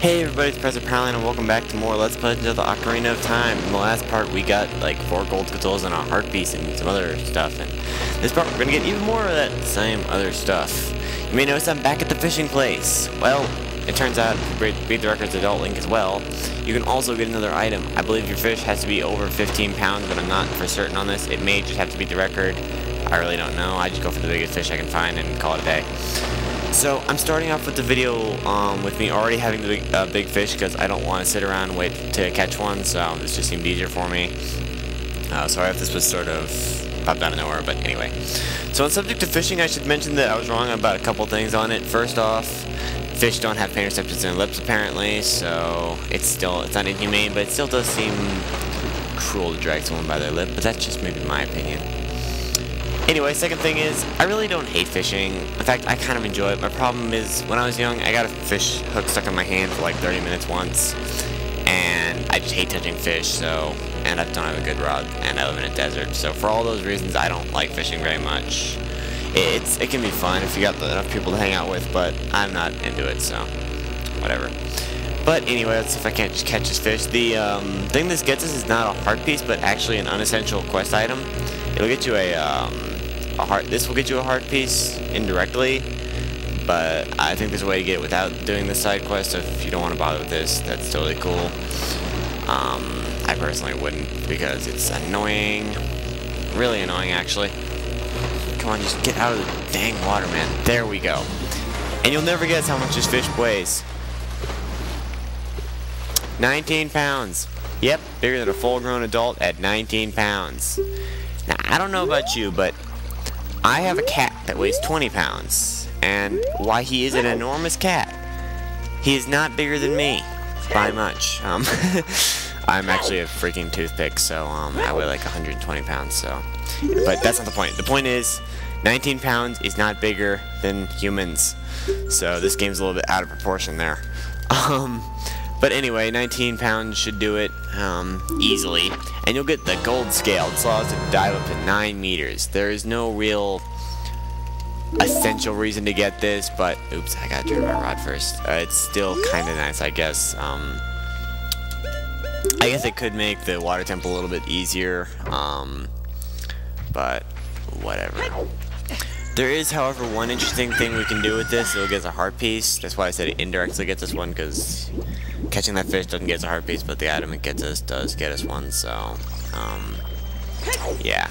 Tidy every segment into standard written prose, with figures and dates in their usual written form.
Hey everybody, it's Professor Palin and welcome back to more Let's Play of the Ocarina of Time. In the last part we got like 4 gold skulls and a heart piece and some other stuff, and this part we're gonna get even more of that same other stuff. You may notice I'm back at the fishing place. Well, it turns out to beat the record's adult Link as well, you can also get another item. I believe your fish has to be over 15 pounds, but I'm not for certain on this. It may just have to beat the record. I really don't know. I just go for the biggest fish I can find and call it a day. So I'm starting off with the video with me already having the big fish because I don't want to sit around and wait to catch one, so this just seemed easier for me. Sorry if this was sort of popped out of nowhere, but anyway. So on subject to fishing, I should mention that I was wrong about a couple things on it. First off, fish don't have pain receptors in their lips apparently, so it's not inhumane, but it still does seem cruel to drag someone by their lip, but that's just maybe my opinion. Anyway, second thing is, I really don't hate fishing. In fact, I kind of enjoy it. My problem is, when I was young, I got a fish hook stuck in my hand for like 30 minutes once, and I just hate touching fish, and I don't have a good rod, and I live in a desert, so for all those reasons, I don't like fishing very much. It can be fun if you got enough people to hang out with, but I'm not into it, so whatever. But anyway, let's see if I can't just catch this fish. The thing this gets us is not a heart piece, but actually an unessential quest item. It'll get you this will get you a heart piece indirectly, but I think there's a way to get it without doing the side quest, so if you don't want to bother with this, that's totally cool. I personally wouldn't, because it's annoying. Really annoying, actually. Come on, just get out of the dang water, man. There we go. And you'll never guess how much this fish weighs. 19 pounds. Yep, bigger than a full-grown adult at 19 pounds. Now, I don't know about you, but I have a cat that weighs 20 pounds, and why he is an enormous cat, he is not bigger than me, by much. I'm actually a freaking toothpick, so I weigh like 120 pounds, so. But that's not the point. The point is, 19 pounds is not bigger than humans, so this game's a little bit out of proportion there. But anyway, 19 pounds should do it easily, and you'll get the gold scale. This allows it to dive up to 9 meters. There is no real essential reason to get this, but oops, I gotta turn my rod first. It's still kind of nice, I guess. I guess it could make the water temple a little bit easier, but whatever. There is, however, one interesting thing we can do with this. It'll get us a heart piece. That's why I said it indirectly gets us one, because catching that fish doesn't get us a heart piece, but the item it gets us does get us one, so, yeah.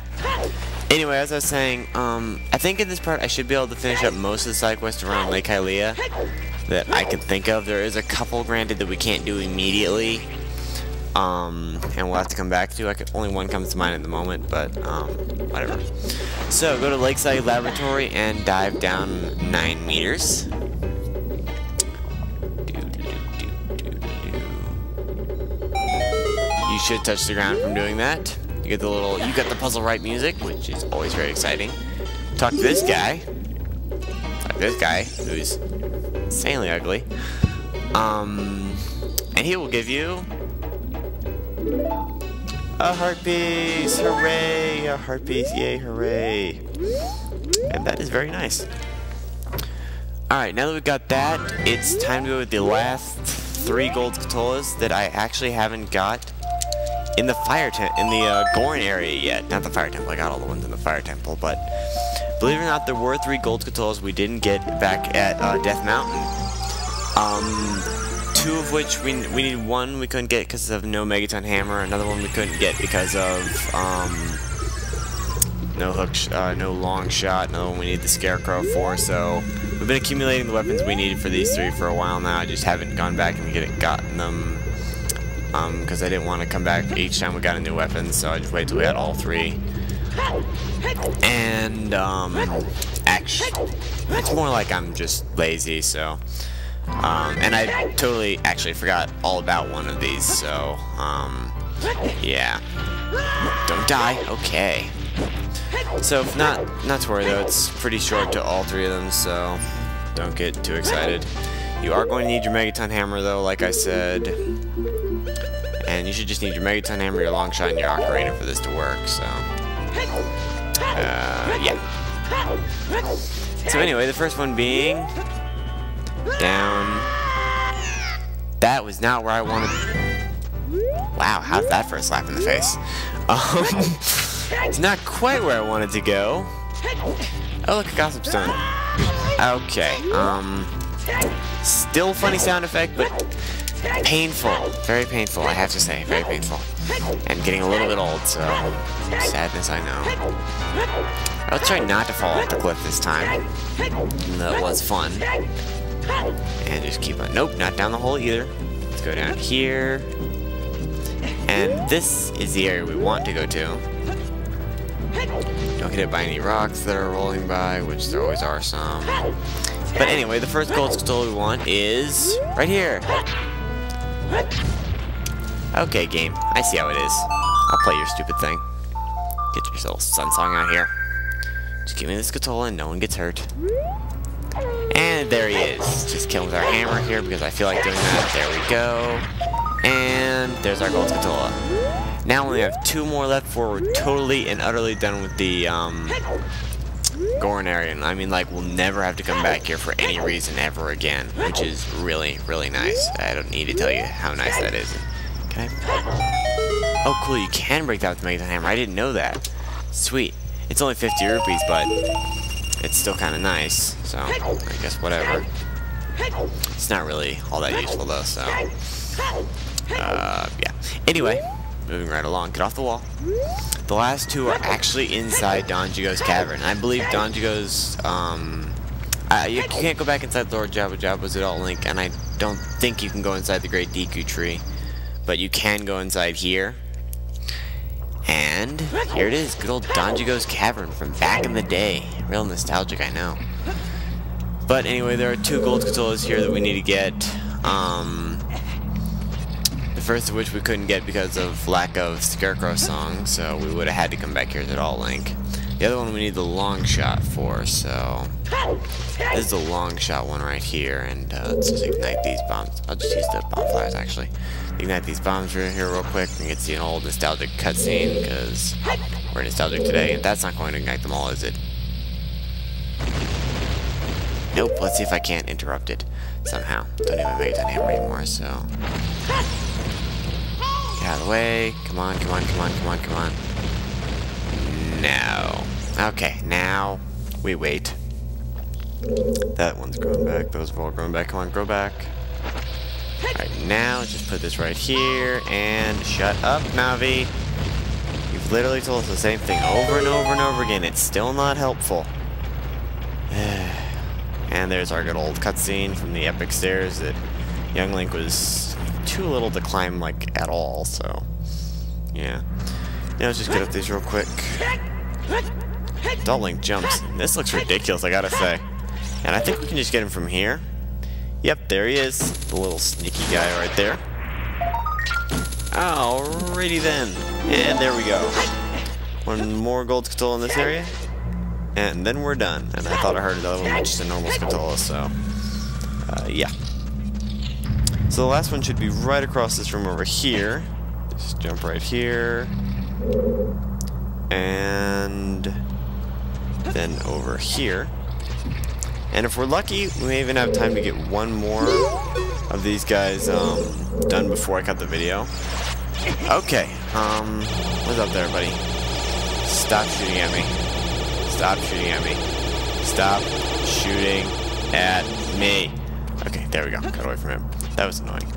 Anyway, as I was saying, I think in this part I should be able to finish up most of the side quests around Lake Hylia that I can think of. There is a couple, granted, that we can't do immediately, and we'll have to come back to. Only one comes to mind at the moment, but, whatever. So, go to Lakeside Laboratory and dive down 9 meters. You should touch the ground from doing that. You get you got the puzzle right music, which is always very exciting. Talk to this guy. Who's insanely ugly. And he will give you a heart piece. Hooray! A heart piece. Yay! Hooray! And that is very nice. Alright, now that we've got that, it's time to go with the last 3 gold scatolas that I actually haven't got in the Gorin area yet. Not the fire temple, I got all the ones in the fire temple, but believe it or not, there were 3 gold scatolas we didn't get back at Death Mountain. 2 of which we needed. One we couldn't get because of no Megaton Hammer, another one we couldn't get because of no long shot, another one we need the Scarecrow for, so we've been accumulating the weapons we needed for these 3 for a while now. I just haven't gone back and gotten them, because I didn't want to come back each time we got a new weapon, so I just waited till we had all 3. And, actually, it's more like I'm just lazy, so, and I totally actually forgot all about one of these, so, yeah. Don't die, okay. So, not to worry though, it's pretty short to all 3 of them, so don't get too excited. You are going to need your Megaton Hammer though, like I said. And you should just need your Megaton Hammer, your long shot, and your Ocarina for this to work, so. Yeah. So anyway, the first one being down that was not where I wanted... Wow, how's that for a slap in the face? It's not quite where I wanted to go. Oh, look, a gossip stone. Okay, still funny sound effect, but painful. Very painful, I have to say. Very painful. And getting a little bit old, so... Sadness, I know. I'll try not to fall off the cliff this time. Even though it was fun. And just keep on... Nope, not down the hole either. Let's go down here. And this is the area we want to go to. Don't get hit by any rocks that are rolling by, which there always are some. But anyway, the first gold skull we want is right here. Okay, game. I see how it is. I'll play your stupid thing. Get your little sun song out here. Just give me this Scatola and no one gets hurt. And there he is. Just kill him with our hammer here because I feel like doing that. There we go. And there's our gold Scatola. Now we only have 2 more left before we're totally and utterly done with the Goron area. And I mean, like, we'll never have to come back here for any reason ever again, which is really, really nice. I don't need to tell you how nice that is. Can I? Oh, cool, you can break that with the Mega Hammer. I didn't know that. Sweet. It's only 50 rupees, but it's still kind of nice. So, I guess whatever. It's not really all that useful, though, so... yeah. Anyway, moving right along. Get off the wall. The last 2 are actually inside Don Jigo's cavern. I believe Don Jigo's, you can't go back inside Lord Jabba Jabba's Adult Link, and I don't think you can go inside the Great Deku Tree. But you can go inside here. And here it is, good old Don Jigo's cavern from back in the day. Real nostalgic, I know. But anyway, there are 2 gold Scatolas here that we need to get. The first of which we couldn't get because of lack of Scarecrow Song, so we would have had to come back here to Adult Link. The other one we need the long shot for, so this is the long shot one right here, and let's just ignite these bombs. I'll just use the bomb flyers actually. Ignite these bombs right here real quick and get to see an old nostalgic cutscene, because we're nostalgic today, and that's not going to ignite them all, is it? Nope, let's see if I can't interrupt it somehow. Don't even make it on hammer anymore, so... Get out of the way. Come on, come on, come on, come on, come on. No. Okay, now we wait. That one's growing back. Those have all grown back. Come on, grow back. Alright, now just put this right here and shut up, Navi. You've literally told us the same thing over and over and over again. It's still not helpful. And there's our good old cutscene from the epic stairs that young Link was too little to climb, like, at all, so... Yeah. Now let's just get up these real quick. Adult Link jumps. This looks ridiculous, I gotta say. And I think we can just get him from here. Yep, there he is. The little sneaky guy right there. Alrighty then. And there we go. One more gold Scatola in this area. And then we're done. And I thought I heard another one, just a normal Scatola, so... yeah. So the last one should be right across this room over here. Just jump right here. And... then over here. And if we're lucky, we may even have time to get one more of these guys done before I cut the video. Okay, what's up there, buddy? Stop shooting at me. Stop shooting at me. Stop shooting at me. Okay, there we go. Got away from him. That was annoying.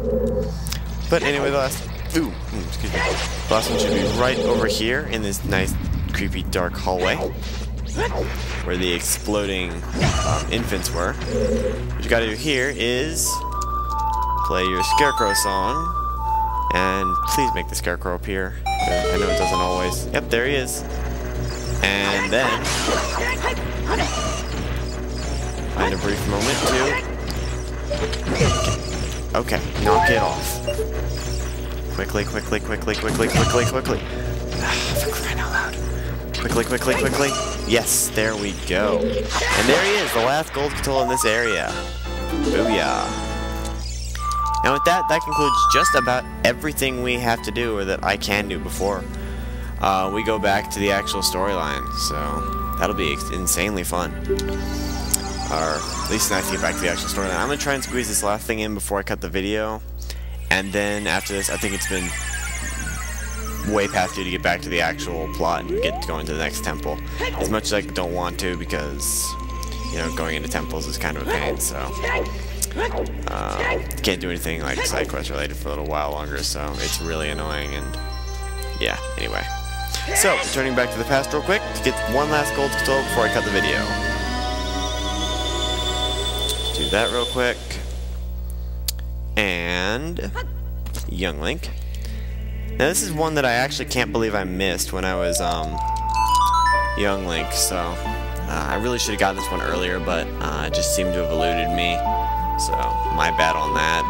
But anyway, the last... Ooh, excuse me. The last one should be right over here in this nice, creepy, dark hallway. Where the exploding infants were. What you gotta do here is play your Scarecrow song, and please make the Scarecrow appear. I know it doesn't always. Yep, there he is. And then find a brief moment to okay, knock it off. Quickly, quickly, quickly, quickly, quickly, quickly. For crying out loud. Quickly, quickly, quickly. Yes, there we go. And there he is, the last gold Scatola in this area. Booyah. And with that, that concludes just about everything we have to do, or that I can do before we go back to the actual storyline. So, that'll be insanely fun. Or, at least nice to get back to the actual storyline. I'm going to try and squeeze this last thing in before I cut the video. And then after this, I think it's been way past due to get back to the actual plot and get going to the next temple. As much as I don't want to, because, you know, going into temples is kind of a pain, so can't do anything like side quest related for a little while longer, so it's really annoying. And yeah, anyway. So, turning back to the past real quick to get one last gold skull before I cut the video. Do that real quick. And Young Link. Now this is one that I actually can't believe I missed when I was Young Link, so I really should have gotten this one earlier, but it just seemed to have eluded me, so my bad on that.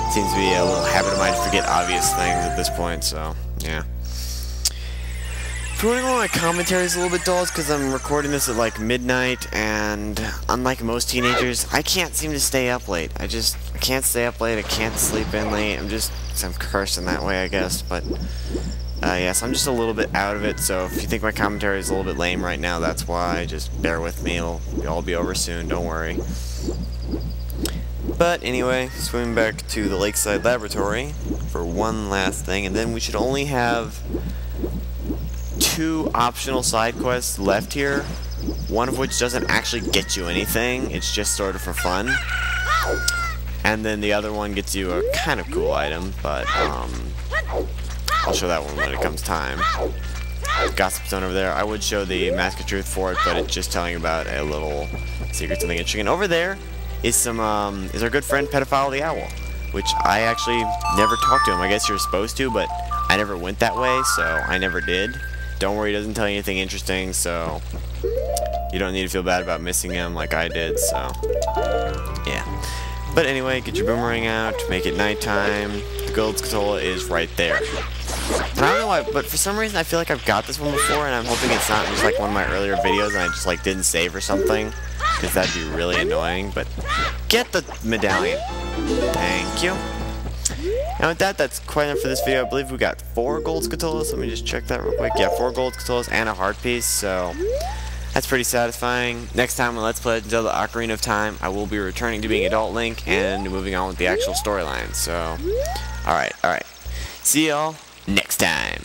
It seems to be a little habit of mine to forget obvious things at this point, so yeah. Putting on my commentary is a little bit dull because I'm recording this at like midnight, and unlike most teenagers, I can't seem to stay up late. I can't stay up late, I can't sleep in late. I'm cursed in that way, I guess, but yes, I'm just a little bit out of it, so if you think my commentary is a little bit lame right now, that's why. Just bear with me, it'll all be over soon, don't worry. But anyway, swimming back to the Lakeside Laboratory for one last thing, and then we should only have 2 optional side quests left here, one of which doesn't actually get you anything, it's just sort of for fun. And then the other one gets you a kind of cool item, but I'll show that one when it comes time. Gossip Stone over there. I would show the Mask of Truth for it, but it's just telling you about a little secret, something interesting. And over there is is our good friend Pedophile the Owl, which I actually never talked to him. I guess you're supposed to, but I never went that way, so I never did. Don't worry, it doesn't tell you anything interesting, so you don't need to feel bad about missing him like I did, so yeah. But anyway, get your boomerang out, make it nighttime. The gold scatola is right there. And I don't know why, but for some reason I feel like I've got this one before, and I'm hoping it's not just like one of my earlier videos and I just like didn't save or something, because that'd be really annoying. But get the medallion. Thank you. And with that, that's quite enough for this video. I believe we got 4 gold scatolas. Let me just check that real quick. Yeah, 4 gold scatolas and a heart piece, so that's pretty satisfying. Next time on Let's Play Legend of the Ocarina of Time, I will be returning to being Adult Link and moving on with the actual storyline. So, alright. See y'all next time.